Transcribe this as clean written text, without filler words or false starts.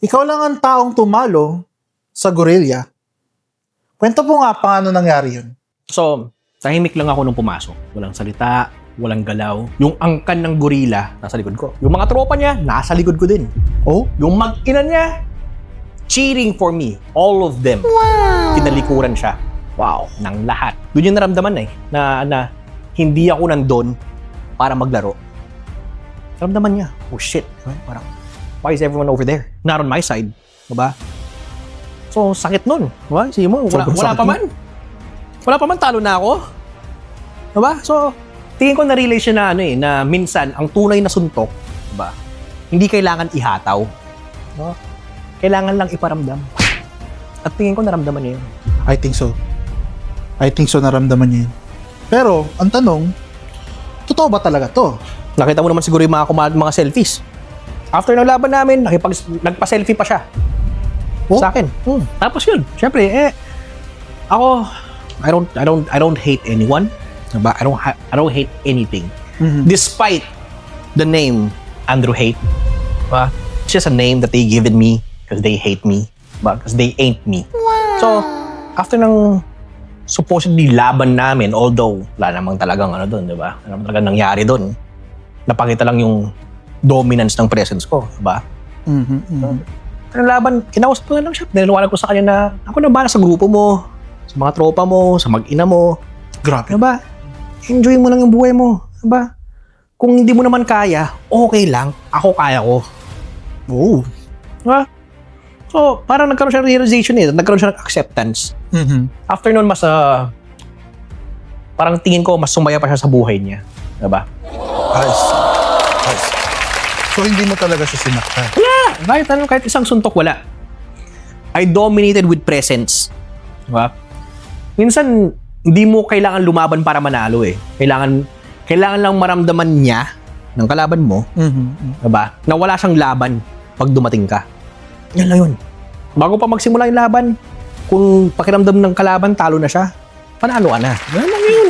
Ikaw lang ang taong tumalo sa gorilla. Kwento po nga paano nangyari yun. So, tahimik lang ako nung pumasok. Walang salita, walang galaw. Yung angkan ng gorilla, nasa likod ko. Yung mga tropa niya, nasa likod ko din. Oh? Yung mag-ina niya, cheering for me. All of them. Wow! Kinalikuran siya. Wow. Ng lahat. Doon yung naramdaman na hindi ako nandun para maglaro. Naramdaman niya, oh shit. Parang, why is everyone over there? Not on my side. Diba? So, sakit nun. Diba? Sige mo, wala pa man. Wala pa man, talo na ako. Diba? So, tingin ko na-realize siya na minsan, ang tunay na suntok, diba? Hindi kailangan ihataw. Diba? Kailangan lang iparamdam. At tingin ko naramdaman niya yun. I think so. I think so naramdaman niya yun. Pero, ang tanong, totoo ba talaga to? Nakita mo naman siguro yung mga selfies. After ng laban namin, nagpa-selfie pa siya. Oh? Sa akin. Tapos yun, syempre, ako, I don't hate anyone. Diba? I don't hate anything. Mhm. Despite the name Andrew Hate. Diba? It's just a name that they given me because they hate me. Diba? Because they ain't me. Wow. So, after ng supposedly laban namin, although wala namang talagang doon, diba? Wala namang talagang nangyari doon. Napakita lang yung dominance ng presence ko, diba? Ang laban, kinausap ko na lang siya. Niliwanag ko sa kanya na ako na bala sa grupo mo, sa mga tropa mo, sa mag-ina mo. Grabe. Diba? Enjoy mo lang yung buhay mo. Diba? Kung hindi mo naman kaya, okay lang. Ako kaya ko. Oh. Diba? So, parang nagkaroon siya ng realization nagkaroon siya ng acceptance. After nun, mas, parang tingin ko, mas sumaya pa siya sa buhay niya. Diba? Ayos. So, hindi mo talaga siya sinaktan? Wala! Kahit isang suntok, wala. I dominated with presence. Diba? Minsan, hindi mo kailangan lumaban para manalo eh. Kailangan lang maramdaman niya ng kalaban mo, diba? Na wala siyang laban pag dumating ka. Yan lang yun. Bago pa magsimula yung laban, kung pakiramdam ng kalaban, talo na siya, panalo ka na. Yan lang yun.